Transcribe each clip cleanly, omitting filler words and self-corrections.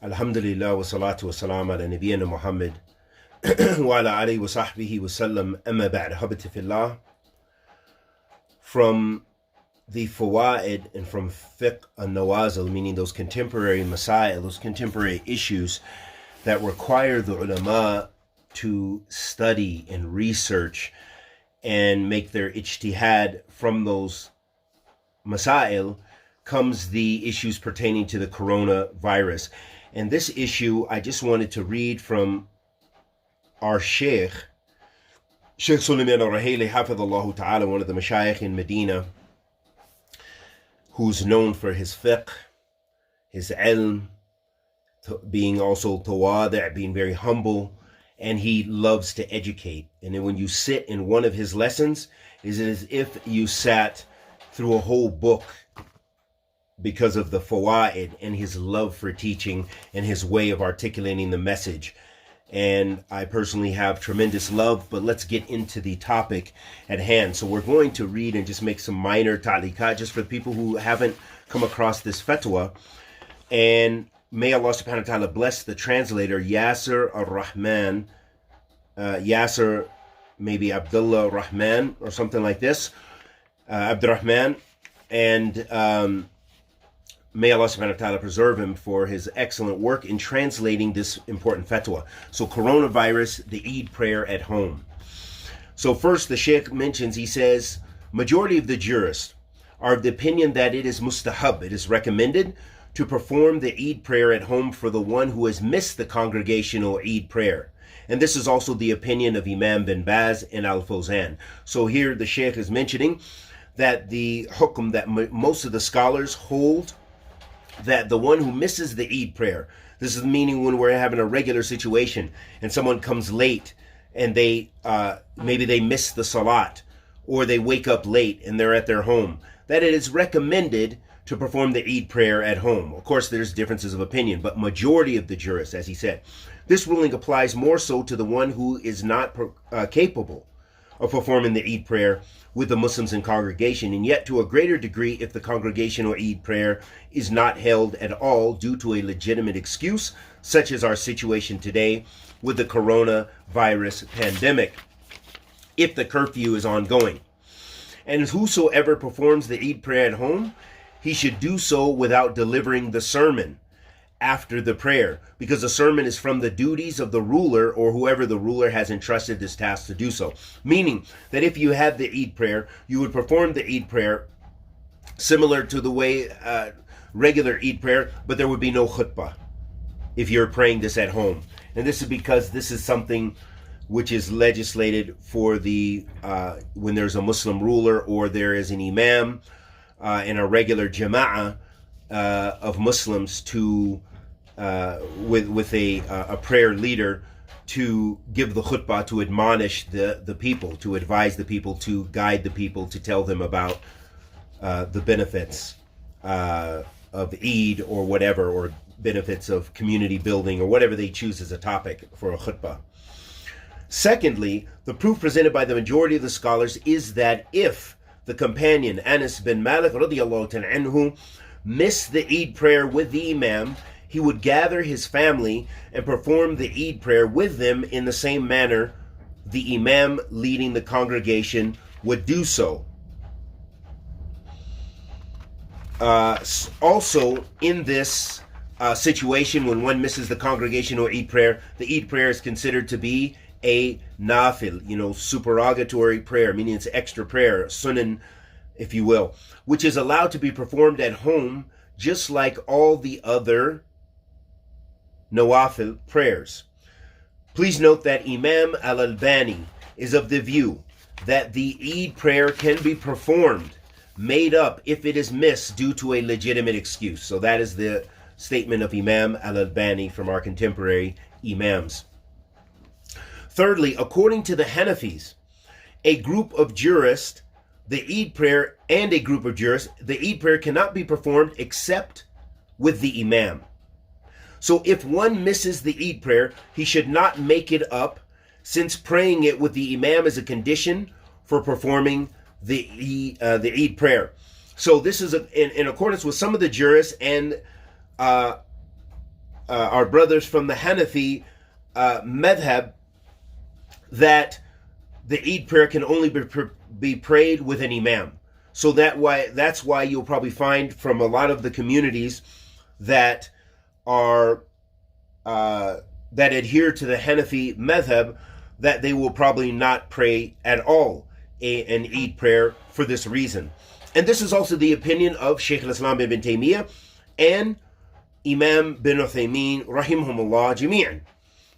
Alhamdulillah wa salatu wa salam ala nabiyyina Muhammad wa ala alihi wa sahbihi wa sallam amma ba'd. Habati fillah. From the fawaid and from fiqh al-nawazil, meaning those contemporary masail, those contemporary issues that require the ulama to study and research and make their ijtihad from those masail, comes the issues pertaining to the coronavirus. And this issue, I just wanted to read from our Shaykh Suliman al-Rehayli, hafidhullah ta'ala, one of the Shaykh in Medina, who's known for his fiqh, his ilm, being also tawadi', being very humble, and he loves to educate. And then when you sit in one of his lessons, it is as if you sat through a whole book, because of the fawaid and his love for teaching and his way of articulating the message. And I personally have tremendous love, but let's get into the topic at hand. So we're going to read and just make some minor ta'liqat just for the people who haven't come across this fatwa. And may Allah subhanahu wa ta'ala bless the translator, Yasser al-Rahman, Yasser, maybe Abdullah Rahman or something like this, Abdurrahman, and may Allah subhanahu wa ta'ala preserve him for his excellent work in translating this important fatwa. So coronavirus, the Eid prayer at home. So first the Shaykh mentions, he says, majority of the jurists are of the opinion that it is mustahab, it is recommended to perform the Eid prayer at home for the one who has missed the congregational Eid prayer. And this is also the opinion of Imam bin Baz and al-Fawzan. So here the Shaykh is mentioning that the hukum that most of the scholars hold, that the one who misses the Eid prayer, this is meaning when we're having a regular situation and someone comes late and they maybe they miss the salat, or they wake up late and they're at their home, that it is recommended to perform the Eid prayer at home. Of course, there's differences of opinion, but majority of the jurists, as he said, this ruling applies more so to the one who is not capable of performing the Eid prayer with the Muslims in congregation, and yet to a greater degree if the congregational Eid prayer is not held at all due to a legitimate excuse, such as our situation today with the coronavirus pandemic, if the curfew is ongoing. And whosoever performs the Eid prayer at home, he should do so without delivering the sermon after the prayer, because the sermon is from the duties of the ruler or whoever the ruler has entrusted this task to do so. Meaning that if you had the Eid prayer, you would perform the Eid prayer similar to the way regular Eid prayer, but there would be no khutbah if you're praying this at home. And this is because this is something which is legislated for the when there's a Muslim ruler or there is an imam in a regular jama'ah of Muslims to with a prayer leader to give the khutbah, to admonish the people, to advise the people, to guide the people, to tell them about the benefits of Eid or whatever, or benefits of community building or whatever they choose as a topic for a khutbah. Secondly, the proof presented by the majority of the scholars is that if the companion Anas bin Malik radiyallahu ta'ala anhu missed the Eid prayer with the imam, he would gather his family and perform the Eid prayer with them in the same manner the imam leading the congregation would do so. Also, in this situation, when one misses the congregational Eid prayer, the Eid prayer is considered to be a nafil, supererogatory prayer, meaning it's extra prayer, sunan, if you will, which is allowed to be performed at home just like all the other nawafil prayers. Please note that Imam al-Albani is of the view that the Eid prayer can be performed, made up, if it is missed due to a legitimate excuse. So that is the statement of Imam al-Albani from our contemporary imams. Thirdly, according to the Hanafis, a group of jurists, the Eid prayer cannot be performed except with the imam. So if one misses the Eid prayer, he should not make it up, since praying it with the imam is a condition for performing the Eid prayer. So this is in accordance with some of the jurists and our brothers from the Hanafi madhab that the Eid prayer can only be prayed with an imam. So that's why you'll probably find from a lot of the communities that are that adhere to the Hanafi madhab that they will probably not pray at all an Eid prayer for this reason. And this is also the opinion of Shaykh al-Islam ibn Taymiyyah and Imam bin Uthaymeen rahimahumullah jami'an.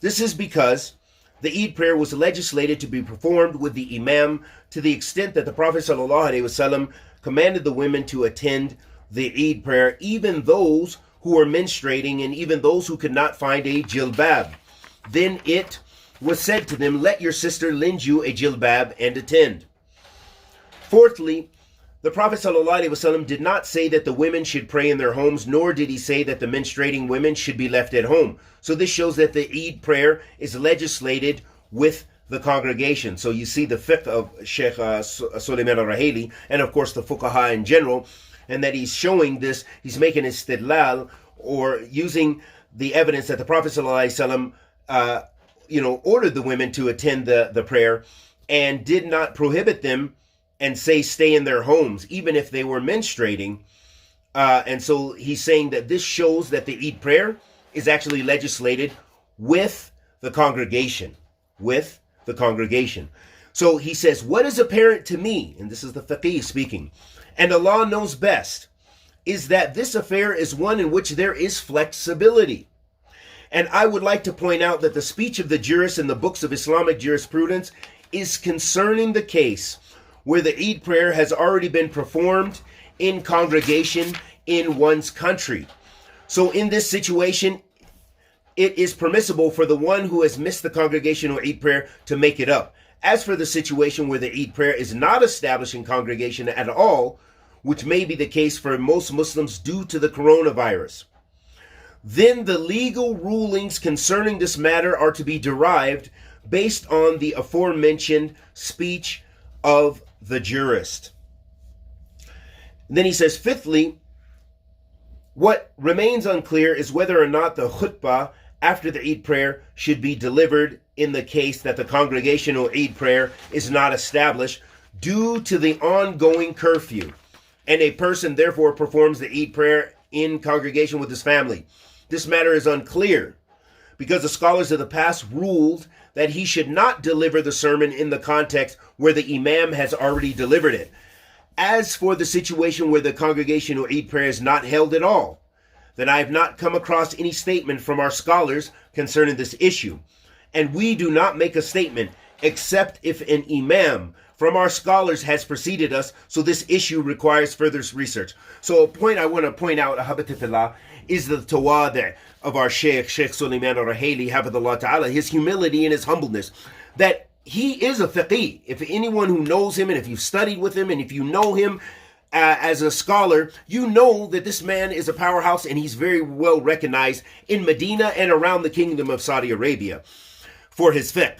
This is because the Eid prayer was legislated to be performed with the imam to the extent that the Prophet ﷺ commanded the women to attend the Eid prayer, even those who were menstruating and even those who could not find a jilbab. Then it was said to them, let your sister lend you a jilbab and attend. Fourthly, the Prophet ﷺ did not say that the women should pray in their homes, nor did he say that the menstruating women should be left at home. So this shows that the Eid prayer is legislated with the congregation. So you see the fiqh of Shaykh Suliman al-Rehayli, and of course the fuqaha in general, and that he's showing this, he's making istidlal, or using the evidence that the Prophet ﷺ ordered the women to attend the prayer and did not prohibit them and say stay in their homes, even if they were menstruating. And so he's saying that this shows that the Eid prayer is actually legislated with the congregation. With the congregation. So he says, what is apparent to me, and this is the faqih speaking, and Allah knows best, is that this affair is one in which there is flexibility. And I would like to point out that the speech of the jurists in the books of Islamic jurisprudence is concerning the case where the Eid prayer has already been performed in congregation in one's country. So in this situation, it is permissible for the one who has missed the congregational Eid prayer to make it up. As for the situation where the Eid prayer is not established in congregation at all, which may be the case for most Muslims due to the coronavirus, then the legal rulings concerning this matter are to be derived based on the aforementioned speech of the jurist. Then he says, fifthly, what remains unclear is whether or not the khutbah after the Eid prayer should be delivered in the case that the congregational Eid prayer is not established due to the ongoing curfew, and a person therefore performs the Eid prayer in congregation with his family. This matter is unclear because the scholars of the past ruled that he should not deliver the sermon in the context where the imam has already delivered it. As for the situation where the congregational Eid prayer is not held at all, then I have not come across any statement from our scholars concerning this issue. And we do not make a statement except if an imam from our scholars has preceded us, so this issue requires further research. So a point I want to point out, ahabatifillah, is the tawadi' of our Shaykh Suliman al-Rehayli, hafidhullah ta'ala, his humility and his humbleness, that he is a faqih. If anyone who knows him, and if you've studied with him, and if you know him as a scholar, you know that this man is a powerhouse, and he's very well recognized in Medina and around the kingdom of Saudi Arabia for his fiqh.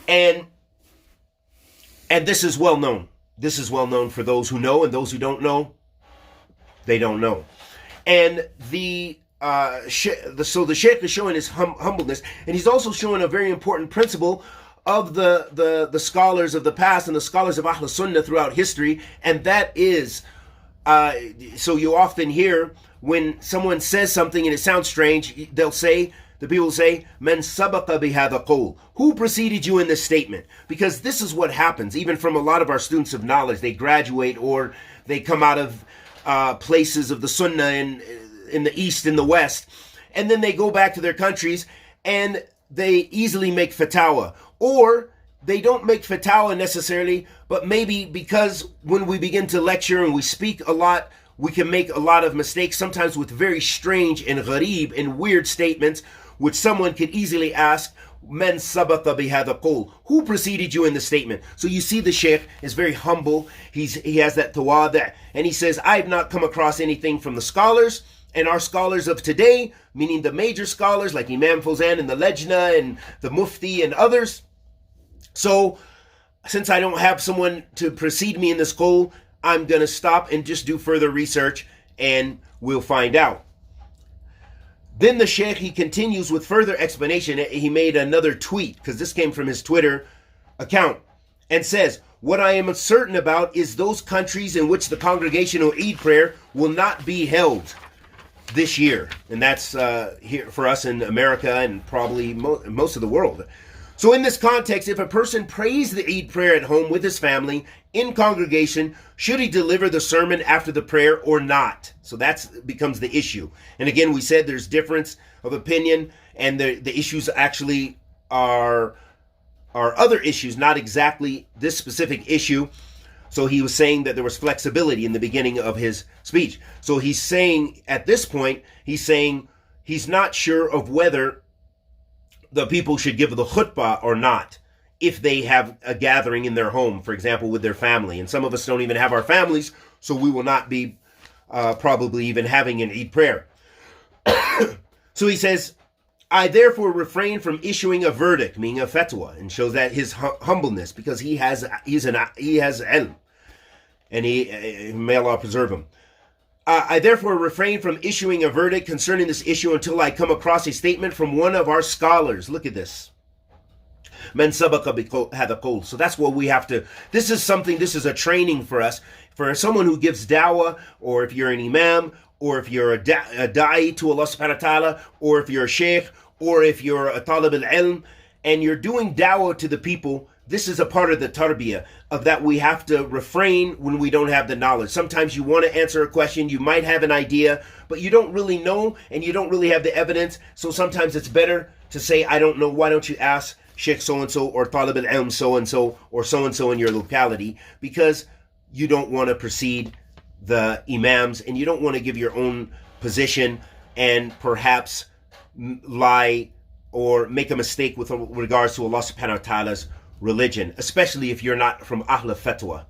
And this is well known. This is well known for those who know, and those who don't know, they don't know. And the Shaykh is showing his humbleness, and he's also showing a very important principle of the scholars of the past and the scholars of Ahl Sunnah throughout history, and that is, so you often hear when someone says something and it sounds strange, the people say, "Man sabaqa bihadha qawl." Who preceded you in this statement? Because this is what happens, even from a lot of our students of knowledge. They graduate or they come out of places of the Sunnah in the East and the West, and then they go back to their countries and they easily make fatwa. Or they don't make fatwa necessarily, but maybe because when we begin to lecture and we speak a lot, we can make a lot of mistakes, sometimes with very strange and gharib and weird statements, which someone could easily ask, "Man sabaqa bihadha qawl." Who preceded you in the statement? So you see the Shaykh is very humble. He has that tawadi', and he says, I have not come across anything from the scholars, and our scholars of today, meaning the major scholars like Imam Fawzan and the Lajna and the Mufti and others. So since I don't have someone to precede me in this qawl, I'm going to stop and just do further research, and we'll find out. Then the Shaykh, he continues with further explanation. He made another tweet, because this came from his Twitter account, and says, what I am certain about is those countries in which the congregational Eid prayer will not be held this year. And that's here for us in America and probably most of the world. So in this context, if a person prays the Eid prayer at home with his family in congregation, should he deliver the sermon after the prayer or not? So that becomes the issue. And again, we said there's difference of opinion, and the issues actually are other issues, not exactly this specific issue. So he was saying that there was flexibility in the beginning of his speech. So he's saying, at this point, he's saying he's not sure of whether the people should give the khutbah or not if they have a gathering in their home, for example, with their family. And some of us don't even have our families, so we will not be probably even having an Eid prayer. So he says, I therefore refrain from issuing a verdict, meaning a fatwa, and shows that his humbleness, because he has ilm, and may Allah preserve him. I therefore refrain from issuing a verdict concerning this issue until I come across a statement from one of our scholars. Look at this. Man sabaqa bihadha qawl. So that's what we have to. This is a training for us, for someone who gives dawah, or if you're an imam, or if you're a da'i to Allah subhanahu wa ta'ala, or if you're a shaykh, or if you're a talib al-ilm, and you're doing dawah to the people. This is a part of the tarbiyah, of that we have to refrain when we don't have the knowledge. Sometimes you want to answer a question, you might have an idea, but you don't really know, and you don't really have the evidence. So sometimes it's better to say, I don't know, why don't you ask Sheikh so-and-so, or Talib al-Ilm so-and-so, or so-and-so in your locality, because you don't want to precede the imams, and you don't want to give your own position and perhaps lie or make a mistake with regards to Allah subhanahu wa ta'ala's religion, especially if you're not from Ahl Fatwa.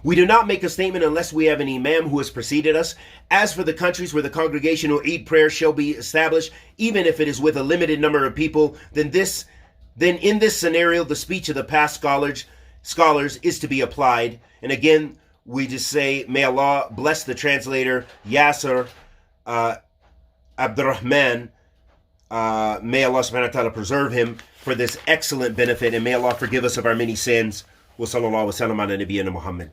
We do not make a statement unless we have an imam who has preceded us. As for the countries where the congregational Eid prayer shall be established, even if it is with a limited number of people, then in this scenario, the speech of the past scholars is to be applied. And again, we just say, may Allah bless the translator, Yasser Abdurrahman. May Allah subhanahu wa ta'ala preserve him for this excellent benefit, and may Allah forgive us of our many sins. Wa sallallahu wa sallam ala nabiyyina Muhammad.